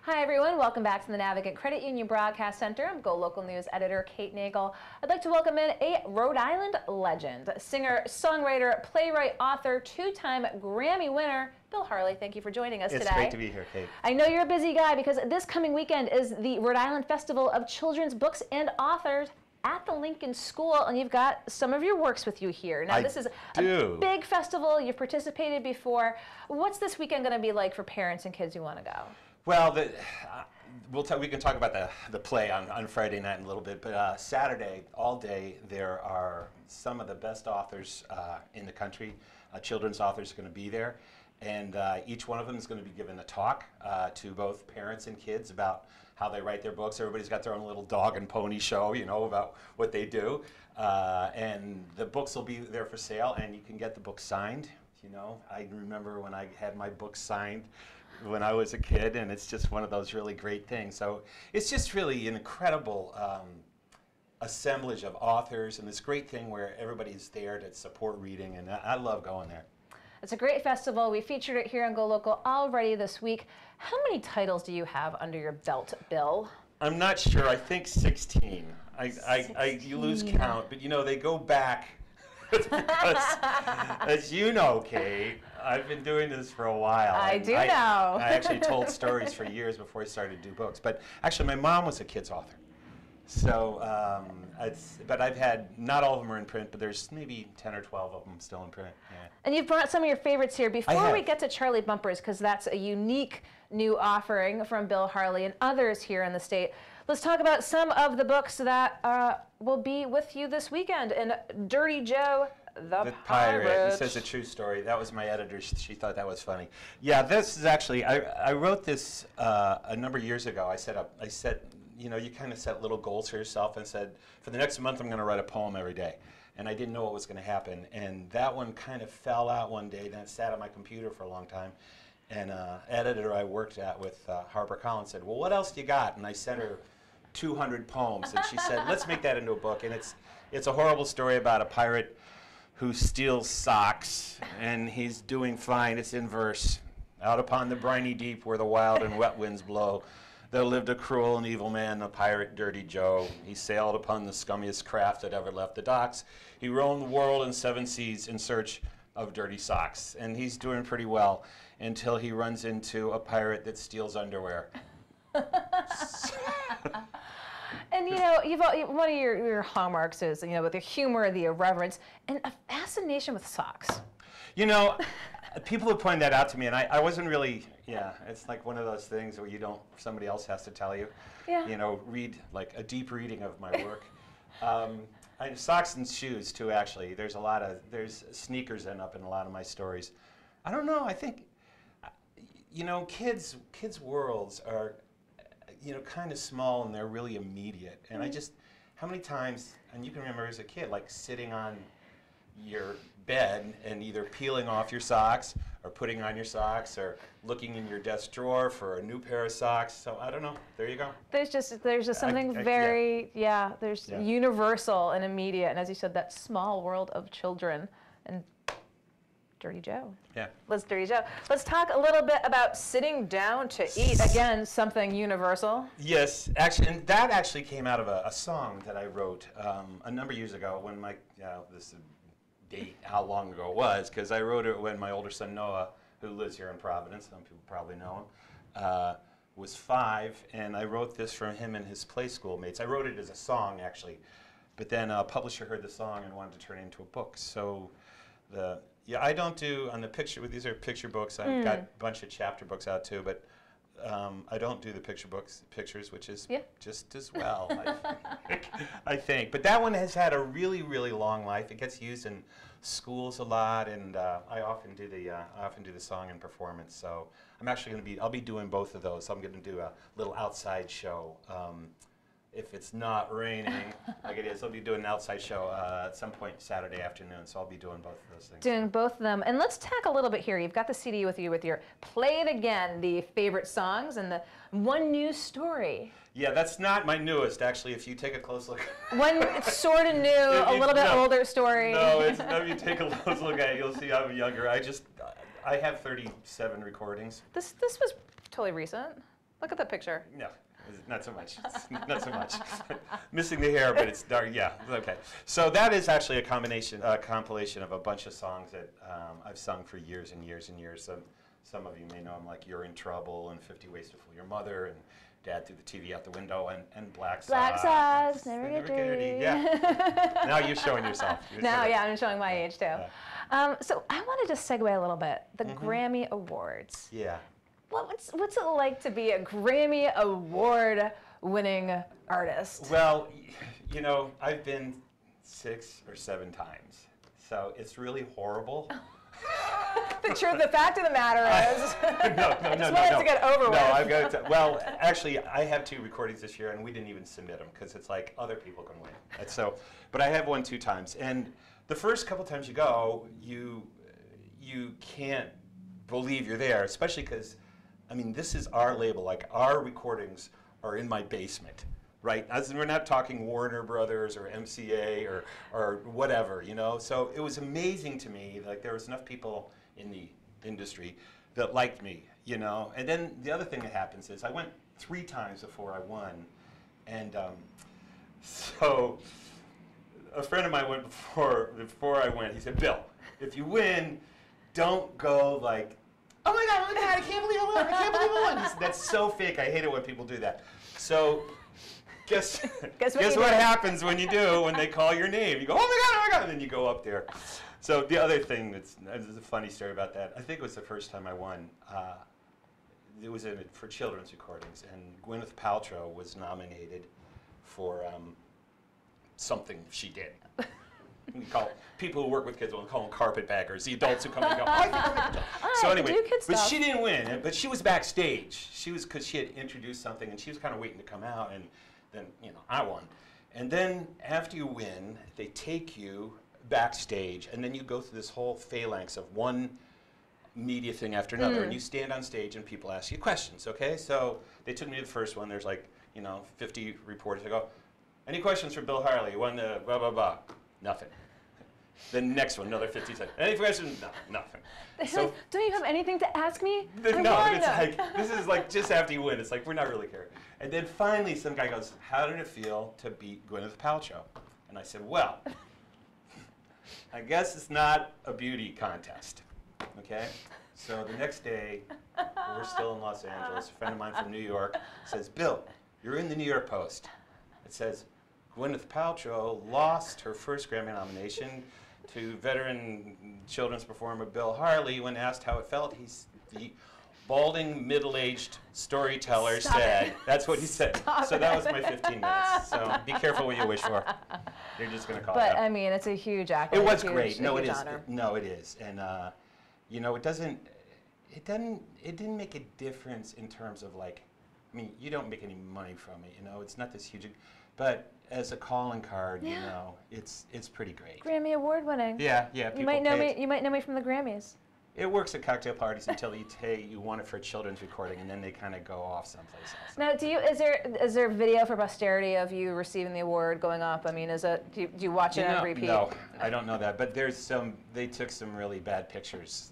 Hi everyone, welcome back to the Navigant Credit Union Broadcast Center. I'm GoLocal News editor Kate Nagel. I'd like to welcome in a Rhode Island legend, singer, songwriter, playwright, author, two-time Grammy winner, Bill Harley. Thank you for joining us today. It's great to be here, Kate. I know you're a busy guy because this coming weekend is the Rhode Island Festival of Children's Books and Authors at the Lincoln School, and you've got some of your works with you here. Now, this is a big festival. You've participated before. What's this weekend going to be like for parents and kids who want to go? Well, we can talk about the play on Friday night in a little bit, but Saturday, all day, there are some of the best authors in the country. Children's authors are going to be there, and each one of them is going to be given a talk to both parents and kids about how they write their books. Everybody's got their own little dog and pony show, you know, about what they do. And the books will be there for sale, and you can get the book signed. You know, I remember when I had my book signed when I was a kid, and it's just one of those really great things. So it's just really an incredible assemblage of authors, and this great thing where everybody's there to support reading, and I love going there. It's a great festival. We featured it here on GoLocal already this week. How many titles do you have under your belt, Bill? I'm not sure. I think 16. You lose count, but you know, they go back. Because, as you know, Kate, I've been doing this for a while. I do know. I actually told stories for years before I started to do books. But actually, my mom was a kid's author. So, but I've had, not all of them are in print, but there's maybe 10 or 12 of them still in print. Yeah. And you've brought some of your favorites here. Before we get to Charlie Bumpers, because that's a unique new offering from Bill Harley and others here in the state, let's talk about some of the books that will be with you this weekend. And Dirty Joe, the Pirate. He says a true story. That was my editor. She thought that was funny. Yeah, this is actually, I wrote this a number of years ago. I said, you know, you kind of set little goals for yourself and said, for the next month I'm going to write a poem every day. And I didn't know what was going to happen. And that one kind of fell out one day. Then it sat on my computer for a long time. And editor I worked at with HarperCollins said, well, what else do you got? And I sent her 200 poems. And she said, let's make that into a book. And it's a horrible story about a pirate who steals socks. And he's doing fine. It's in verse. Out upon the briny deep where the wild and wet winds blow, there lived a cruel and evil man, the pirate Dirty Joe. He sailed upon the scummiest craft that ever left the docks. He roamed the world in 7 seas in search of dirty socks. And he's doing pretty well until he runs into a pirate that steals underwear. And you know, one of your hallmarks is, you know, with your humor, the irreverence, and a fascination with socks. You know, people have pointed that out to me, and I wasn't really, it's like one of those things where somebody else has to tell you. Yeah. You know, read, like a deep reading of my work. Socks and shoes too, actually. There's sneakers end up in a lot of my stories. I don't know, I think, you know, kids' worlds are, you know, kind of small and they're really immediate. And how many times, and you can remember as a kid, like sitting on your bed and either peeling off your socks or putting on your socks or looking in your desk drawer for a new pair of socks. So I don't know. There you go. There's just something universal and immediate. And as you said, that small world of children and Dirty Joe. Yeah. Dirty Joe. Let's talk a little bit about sitting down to eat. Again, something universal. Yes, actually, and that actually came out of a song that I wrote a number of years ago when this date how long ago it was, because I wrote it when my older son Noah, who lives here in Providence, some people probably know him, was 5, and I wrote this for him and his play school mates. I wrote it as a song actually, but then a publisher heard the song and wanted to turn it into a book. So I don't do on the picture. These are picture books. I've got a bunch of chapter books out too, but I don't do the pictures, which is just as well, I think. But that one has had a really, really long life. It gets used in schools a lot, and I often do the song and performance. So I'm actually I'll be doing both of those. So I'm going to do a little outside show. If it's not raining, like it is, I'll be doing an outside show at some point Saturday afternoon, so I'll be doing both of those things. Doing both of them. And let's tack a little bit here. You've got the CD with you with your Play It Again, the favorite songs, and the one new story. Yeah, that's not my newest, actually, if you take a close look. It's sort of new, a little bit older story. No, if you take a close look at it, you'll see I'm younger. I have 37 recordings. This was totally recent. Look at the picture. No, not so much. Not so much. Missing the hair, but it's dark. Yeah, okay. So that is actually a compilation of a bunch of songs that I've sung for years and years and years. Some of you may know them, like "You're in Trouble" and "50 Ways to Fool Your Mother" and "Dad Threw the TV Out the Window" and "Black Socks." Black Socks, never get dirty. Yeah. Now you're showing yourself. Yeah, I'm showing my age too. Yeah. So I wanted to segue a little bit. The Grammy Awards. Yeah. What's it like to be a Grammy Award-winning artist? Well, you know, I've been 6 or 7 times, so it's really horrible. The fact of the matter is, no. To get over with. No, I've got to. Well, actually, I have 2 recordings this year, and we didn't even submit them because it's like other people can win. And so, but I have won 2 times, and the first couple times you go, you can't believe you're there, especially because, I mean, this is our label. Like, our recordings are in my basement, right? As in, we're not talking Warner Brothers or MCA or whatever, you know? So it was amazing to me, like, there was enough people in the industry that liked me, you know? And then the other thing that happens is I went 3 times before I won, and so a friend of mine went before I went. He said, "Bill, if you win, don't go like, oh my God, I can't believe I won, I can't believe I won." He said, "That's so fake, I hate it when people do that." So guess what happens when you do, when they call your name. You go, oh my God, and then you go up there. So the other thing there's a funny story about that. I think it was the first time I won. It was for children's recordings, and Gwyneth Paltrow was nominated for something she did. We call people who work with kids, we'll call them carpetbaggers. The adults who come in and go, oh, I think I'm a kid. So anyway, but she didn't win. But she was backstage. She was, because she had introduced something, and she was kind of waiting to come out. And then, you know, I won. And then after you win, they take you backstage, and then you go through this whole phalanx of one media thing after another, and you stand on stage, and people ask you questions. Okay, so they took me to the first one. There's like, you know, 50 reporters. I go, any questions for Bill Harley? He won the blah blah blah. Nothing. The next one, another 50 seconds. Any questions? No, nothing. So, don't you have anything to ask me? No, it's like, this is like just after you win. It's like, we're not really caring. And then finally some guy goes, how did it feel to beat Gwyneth Paltrow? And I said, well, I guess it's not a beauty contest, okay? So the next day, we're still in Los Angeles. A friend of mine from New York says, Bill, you're in the New York Post. It says, Gwyneth Paltrow lost her first Grammy nomination to veteran children's performer Bill Harley when asked how it felt. The balding, middle-aged storyteller said, that's what he said. So that was my 15 minutes. So be careful what you wish for. You're just going to call it. But I mean, it's a huge accolade. It was great. No, it is. Honor. No, it is. And you know, it didn't make a difference in terms of, like, I mean, you don't make any money from it. You know, it's not this huge, but as a calling card, you know, it's pretty great. Grammy Award winning. Yeah. You might know me. You might know me from the Grammys. It works at cocktail parties until you want it for a children's recording, and then they kind of go off someplace else. Now, is there video for posterity of you receiving the award going up? I mean, do you watch it on repeat? No, I don't know that. But they took some really bad pictures,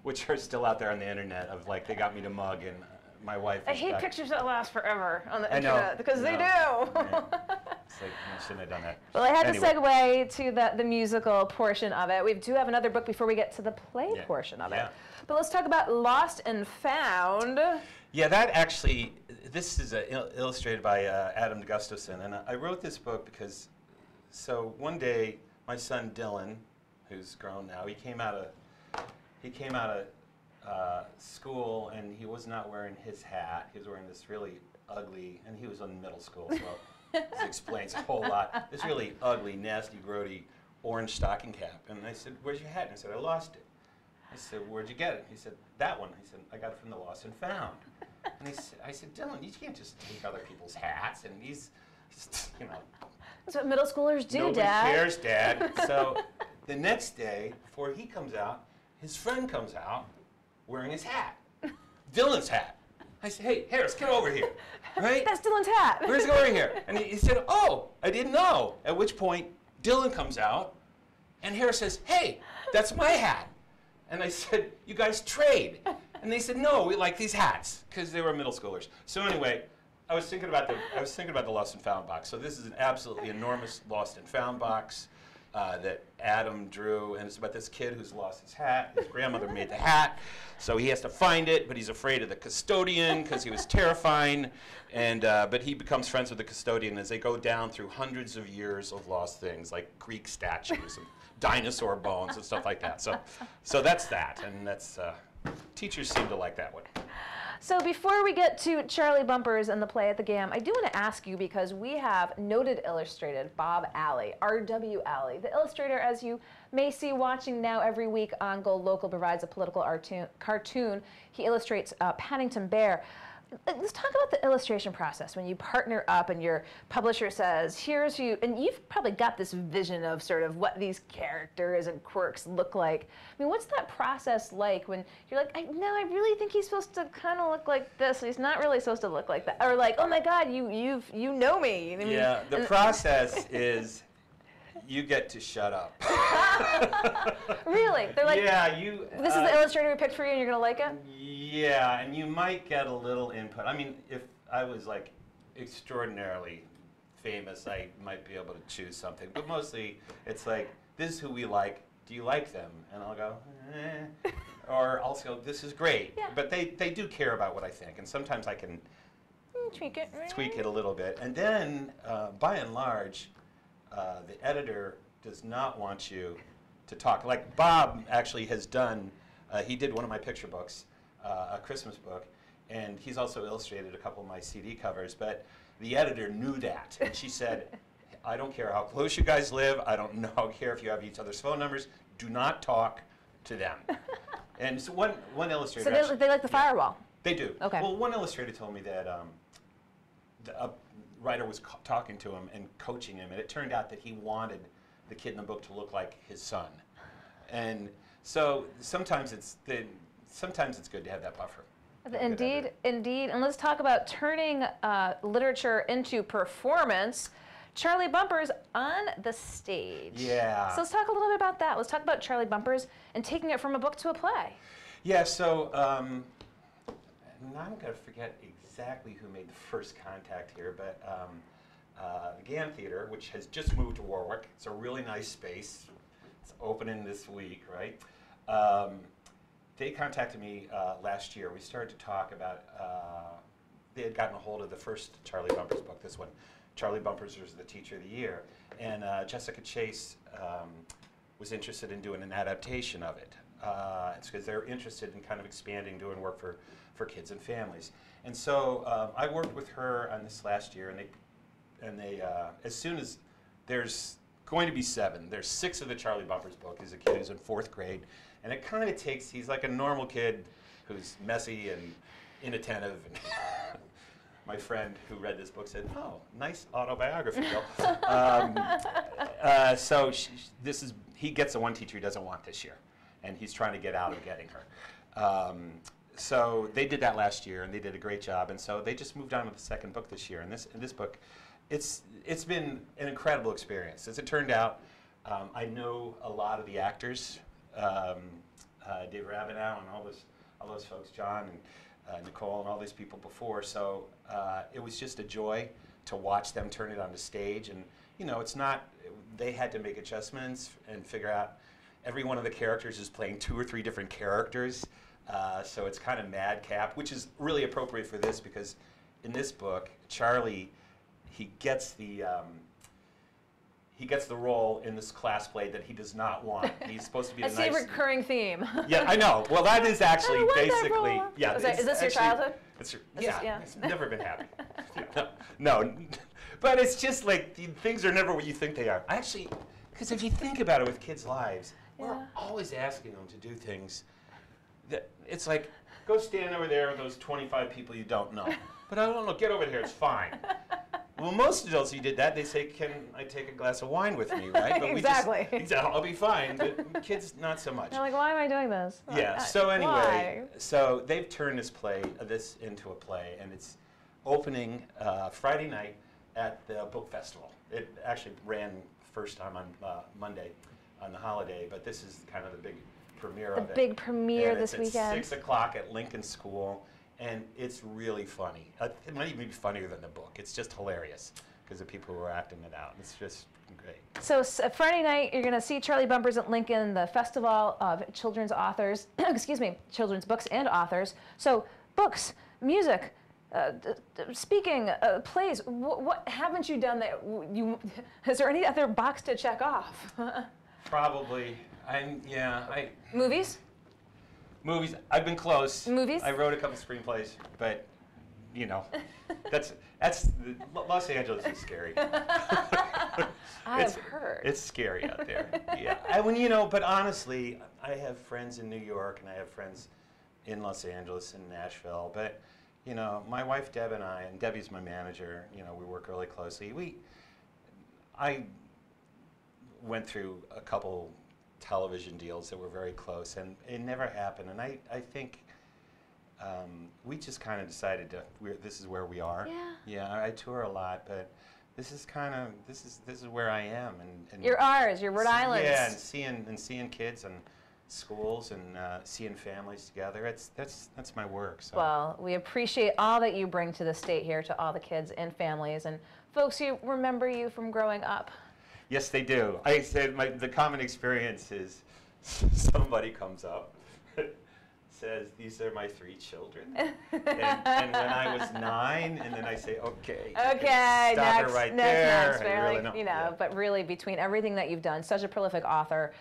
which are still out there on the internet of, like, they got me to mug, and my wife. I hate pictures that last forever on the internet because they do. Yeah. It's like, I shouldn't have done that. Well, I had to segue to the musical portion of it. We do have another book before we get to the play portion of it. But let's talk about Lost and Found. Yeah, that actually, this is illustrated by Adam Gustafson. And I wrote this book because, so one day, my son Dylan, who's grown now, he came out of school, and he was not wearing his hat. He was wearing this really ugly, and he was in middle school, so this explains a whole lot. This really ugly, nasty, grody orange stocking cap. And I said, where's your hat? And I said, I lost it. I said, where'd you get it? He said, that one. I said, I got it from the Lost and Found. And I said, Dylan, you can't just take other people's hats, and these, you know. That's what middle schoolers do, nobody Dad. Nobody cares, Dad. So the next day, before he comes out, his friend comes out wearing his hat, Dylan's hat. I said, hey, Harris, get over here, right? That's Dylan's hat. Where's he over here? And he said, oh, I didn't know. At which point, Dylan comes out, and Harris says, hey, that's my hat. And I said, you guys trade. And they said, no, we like these hats, because they were middle schoolers. So anyway, I was thinking about the Lost and Found box. So this is an absolutely enormous Lost and Found box that Adam drew, and it's about this kid who's lost his hat. His grandmother made the hat, so he has to find it, but he's afraid of the custodian because he was terrifying. And but he becomes friends with the custodian as they go down through hundreds of years of lost things, like Greek statues and dinosaur bones and stuff like that. So that's that, and that's teachers seem to like that one. So before we get to Charlie Bumpers and the play at the GAM, I do want to ask you, because we have noted illustrator Bob Alley, R.W. Alley. The illustrator, as you may see watching now every week on GoLocal, provides a political cartoon. He illustrates Paddington Bear. Let's talk about the illustration process when you partner up and your publisher says, here's you, and you've probably got this vision of sort of what these characters and quirks look like. I mean, what's that process like when you're like, no, I really think he's supposed to kind of look like this, he's not really supposed to look like that, or like, oh my God, you know me. I mean, yeah, the process is you get to shut up. Really? They're like, yeah, this is the illustrator we picked for you and you're going to like it? Yeah, and you might get a little input. I mean, if I was like extraordinarily famous, I might be able to choose something. But mostly, it's like, this is who we like. Do you like them? And I'll go, eh. Or I'll go, this is great. Yeah. But they do care about what I think. And sometimes I can tweak it a little bit. And then, by and large, the editor does not want you to talk. Like Bob actually has done, he did one of my picture books, a Christmas book, and he's also illustrated a couple of my CD covers, but the editor knew that, and she said, I don't care how close you guys live, I don't care if you have each other's phone numbers, do not talk to them. And so one illustrator... So they like the firewall? They do. Okay. Well, one illustrator told me that a writer was talking to him and coaching him, and it turned out that he wanted the kid in the book to look like his son. And so sometimes it's good to have that buffer. Indeed, indeed. And let's talk about turning literature into performance. Charlie Bumpers on the stage. Yeah. So let's talk a little bit about that. Let's talk about Charlie Bumpers and taking it from a book to a play. Yeah, so now I'm going to forget exactly who made the first contact here, but the GAM Theater, which has just moved to Warwick, it's a really nice space. It's opening this week, right? They contacted me last year. We started to talk about, they had gotten a hold of the first Charlie Bumpers book, this one. Charlie Bumpers was the Teacher of the Year. And Jessica Chase was interested in doing an adaptation of it. It's because they're interested in kind of expanding, doing work for kids and families. And so I worked with her on this last year, and they as soon as there's going to be 7, there's 6 of the Charlie Bumpers book. He's a kid who's in 4th grade, and it kind of takes, he's like a normal kid who's messy and inattentive. My friend who read this book said, "Oh, nice autobiography, Bill." So he gets the one teacher he doesn't want this year, and he's trying to get out of getting her. So they did that last year, and they did a great job. And so they just moved on to the second book this year. And this book, it's been an incredible experience. As it turned out, I know a lot of the actors, Dave Rabinow and all those folks, John and Nicole and all these people before. So it was just a joy to watch them turn it on the stage. And you know, it's not, they had to make adjustments and figure out every one of the characters is playing 2 or 3 different characters. So it's kind of madcap, which is really appropriate for this because in this book, Charlie, he gets the role in this class play that he does not want. He's supposed to be the nice. I see a recurring theme. Yeah, I know. Well, that is actually basically. Yeah. Is this your childhood? It's never been happy. No, but it's just like things are never what you think they are. Actually, because if you think about it with kids' lives, we're always asking them to do things. It's like, go stand over there with those 25 people you don't know. But I don't know, get over here, it's fine. Well, most adults, you did that, they say, can I take a glass of wine with me, right? But exactly. I'll be fine, but kids, not so much. They're like, why am I doing this? Yeah, so anyway, so they've turned this into a play, and it's opening Friday night at the book festival. It actually ran first time on Monday on the holiday, but this is kind of the premiere of it. The big premiere and this weekend. It's at 6 o'clock at Lincoln School, and it's really funny. It might even be funnier than the book. It's just hilarious because of people who are acting it out. It's just great. So Friday night, you're going to see Charlie Bumpers at Lincoln, the Festival of Children's Authors, excuse me, children's books and authors. So books, music, speaking, plays. What haven't you done that is there any other box to check off? Probably. Movies? Movies. I've been close. Movies? I wrote a couple screenplays, but you know, Los Angeles is scary. I've heard. It's scary out there. Yeah. But honestly, I have friends in New York and I have friends in Los Angeles and Nashville. But my wife Deb and I, and Debbie's my manager. We work really closely. I went through a couple television deals that were very close, and it never happened. And I think we just kind of decided this is where we are. Yeah. Yeah. I tour a lot, but this is where I am. And you're ours. You're Rhode Island. Yeah, and seeing kids and schools and seeing families together. That's my work. So. Well, we appreciate all that you bring to the state here, to all the kids and families and folks who remember you from growing up. Yes, they do. I said the common experience is somebody comes up, says, "These are my 3 children," and when I was 9, and then I say, "Okay, stop it right there." Really, but really, between everything that you've done, such a prolific author,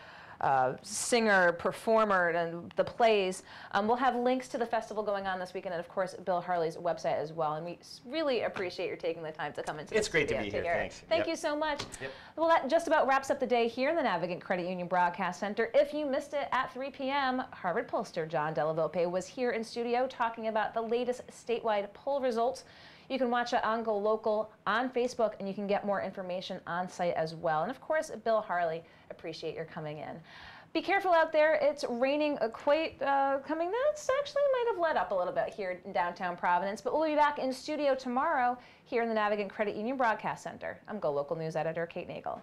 singer, performer, and the plays. We'll have links to the festival going on this weekend, and of course, Bill Harley's website as well. And we really appreciate your taking the time to come into. It's great to be here. Thanks. Thank you so much. Yep. Well, that just about wraps up the day here in the Navigant Credit Union Broadcast Center. If you missed it at 3 p.m., Harvard pollster John Delavolpe was here in studio talking about the latest statewide poll results. You can watch it on GoLocal on Facebook, and you can get more information on site as well. And of course, Bill Harley, appreciate your coming in. Be careful out there. It's raining quite coming. That's actually might have let up a little bit here in downtown Providence, but we'll be back in studio tomorrow here in the Navigant Credit Union Broadcast Center. I'm GoLocal News Editor Kate Nagel.